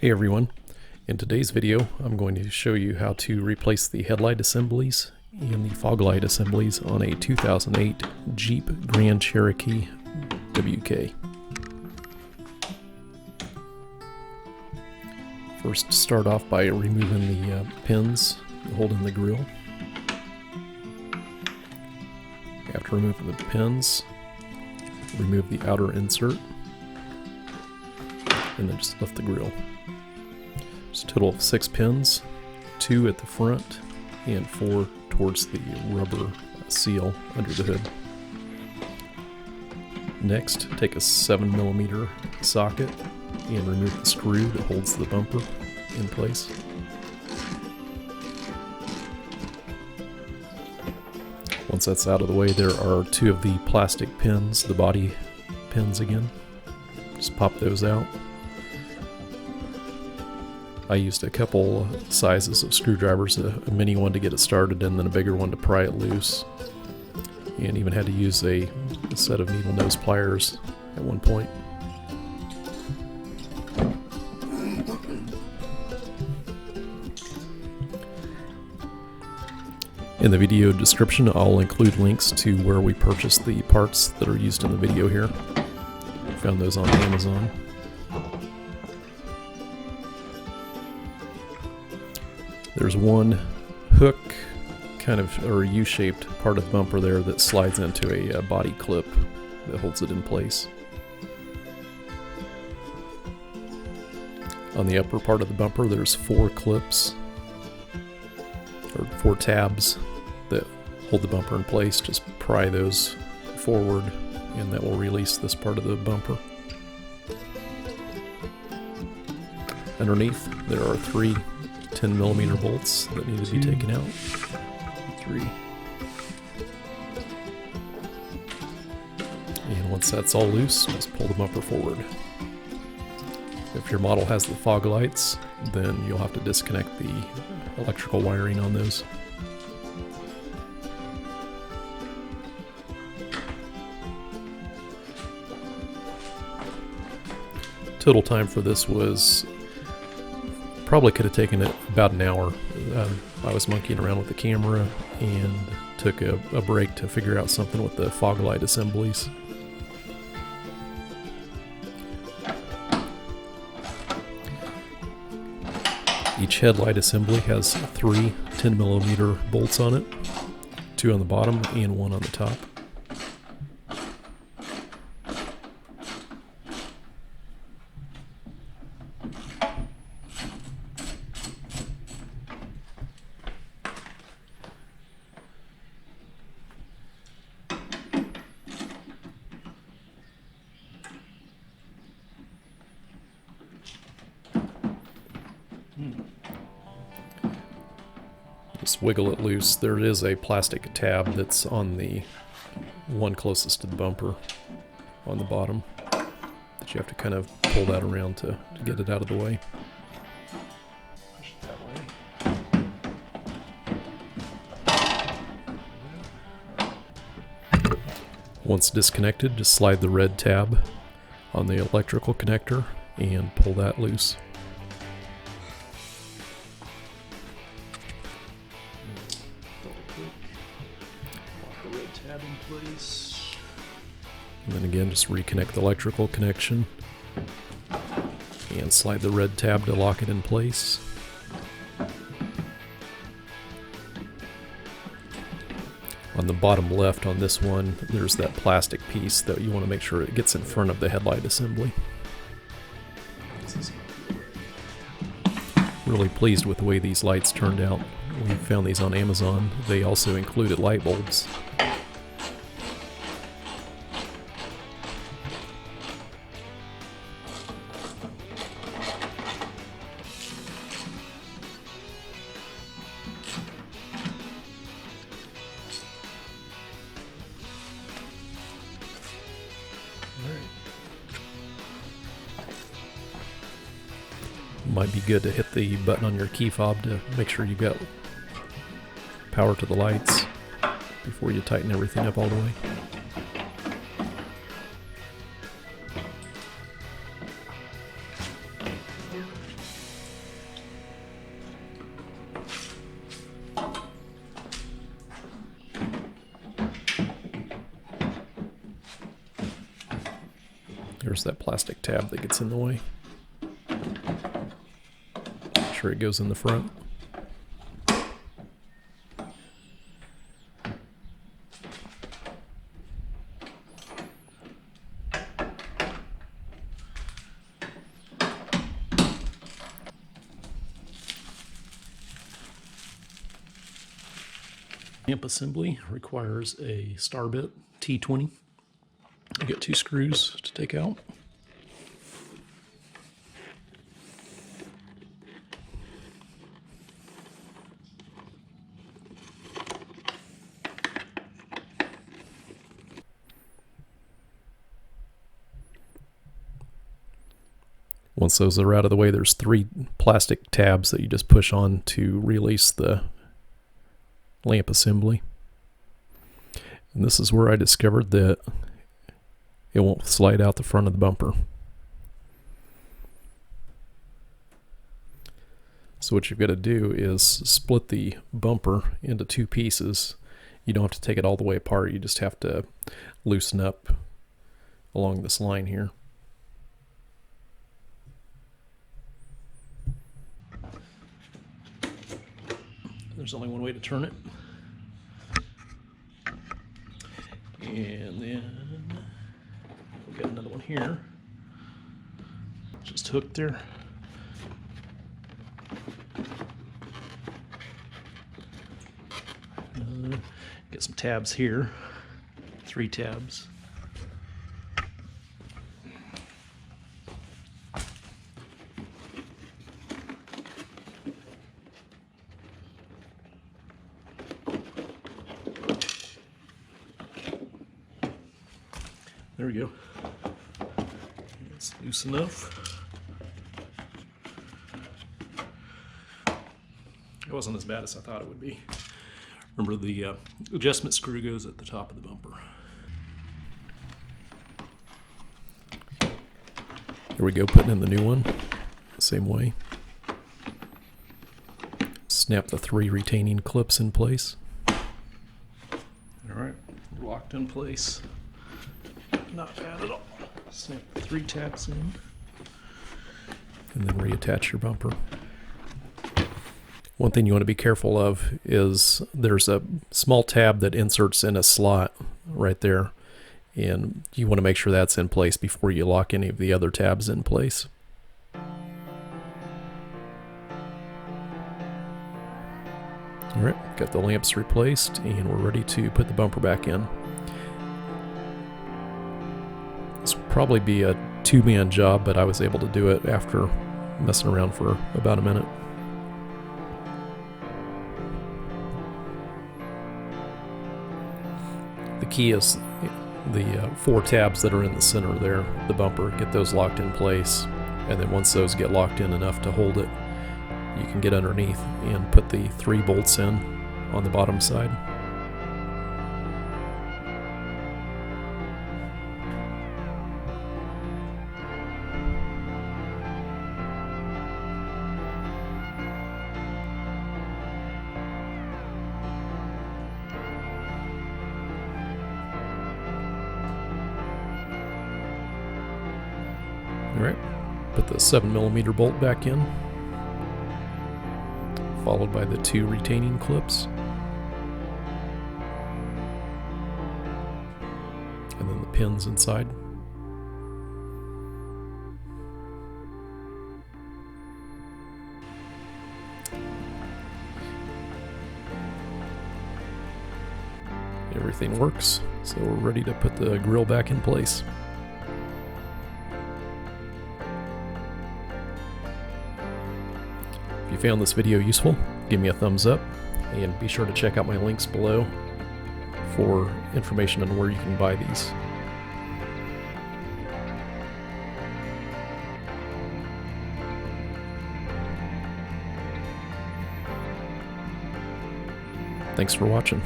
Hey everyone, in today's video I'm going to show you how to replace the headlight assemblies and the fog light assemblies on a 2008 Jeep Grand Cherokee WK. First, start off by removing the pins holding the grille. After removing the pins, remove the outer insert and then just lift the grille. There's a total of 6 pins, 2 at the front and 4 towards the rubber seal under the hood. Next, take a 7mm socket and remove the screw that holds the bumper in place. Once that's out of the way, there are 2 of the plastic pins, the body pins again. Just pop those out. I used a couple sizes of screwdrivers, a mini one to get it started and then a bigger one to pry it loose. And even had to use a set of needle nose pliers at one point. In the video description, I'll include links to where we purchased the parts that are used in the video here. Found those on Amazon. There's one hook, kind of, or U-shaped part of the bumper there that slides into a body clip that holds it in place. On the upper part of the bumper, there's 4 clips, or 4 tabs that hold the bumper in place. Just pry those forward and that will release this part of the bumper. Underneath, there are 3 10mm bolts that need to be taken out. 3. And once that's all loose, just pull the bumper forward. If your model has the fog lights, then you'll have to disconnect the electrical wiring on those. Total time for this was probably could have taken it about an hour. I was monkeying around with the camera and took a break to figure out something with the fog light assemblies. Each headlight assembly has 3 10mm bolts on it, 2 on the bottom and 1 on the top. Just wiggle it loose. There is a plastic tab that's on the one closest to the bumper on the bottom that you have to kind of pull that around to get it out of the way. Push it that way. Once disconnected, just slide the red tab on the electrical connector and pull that loose. Lock the red tab in place. And then again, just reconnect the electrical connection and slide the red tab to lock it in place. On the bottom left on this one, there's that plastic piece that you want to make sure it gets in front of the headlight assembly. Really pleased with the way these lights turned out. We found these on Amazon. They also included light bulbs. Might be good to hit the button on your key fob to make sure you've got power to the lights before you tighten everything up all the way. There's that plastic tab that gets in the way. Make sure it goes in the front. Lamp assembly requires a star bit T20. You get 2 screws to take out. Once those are out of the way, there's 3 plastic tabs that you just push on to release the lamp assembly. And this is where I discovered that it won't slide out the front of the bumper. So what you've got to do is split the bumper into 2 pieces. You don't have to take it all the way apart, you just have to loosen up along this line here. There's only one way to turn it. And then we've got another one here. Just hooked there. Get some tabs here. 3 tabs. There we go. It's loose enough. It wasn't as bad as I thought it would be. Remember, the adjustment screw goes at the top of the bumper. Here we go, putting in the new one. Same way. Snap the 3 retaining clips in place. Alright, locked in place. Not bad at all. Snap the 3 tabs in. And then reattach your bumper. One thing you want to be careful of is there's a small tab that inserts in a slot right there. And you want to make sure that's in place before you lock any of the other tabs in place. Alright, got the lamps replaced and we're ready to put the bumper back in. This will probably be a 2-man job, but I was able to do it after messing around for about a minute. The key is the 4 tabs that are in the center there, the bumper. Get those locked in place, and then once those get locked in enough to hold it, you can get underneath and put the 3 bolts in on the bottom side. Alright, put the 7mm bolt back in, followed by the 2 retaining clips, and then the pins inside. Everything works, so we're ready to put the grill back in place. If you found this video useful, give me a thumbs up, and be sure to check out my links below for information on where you can buy these. Thanks for watching.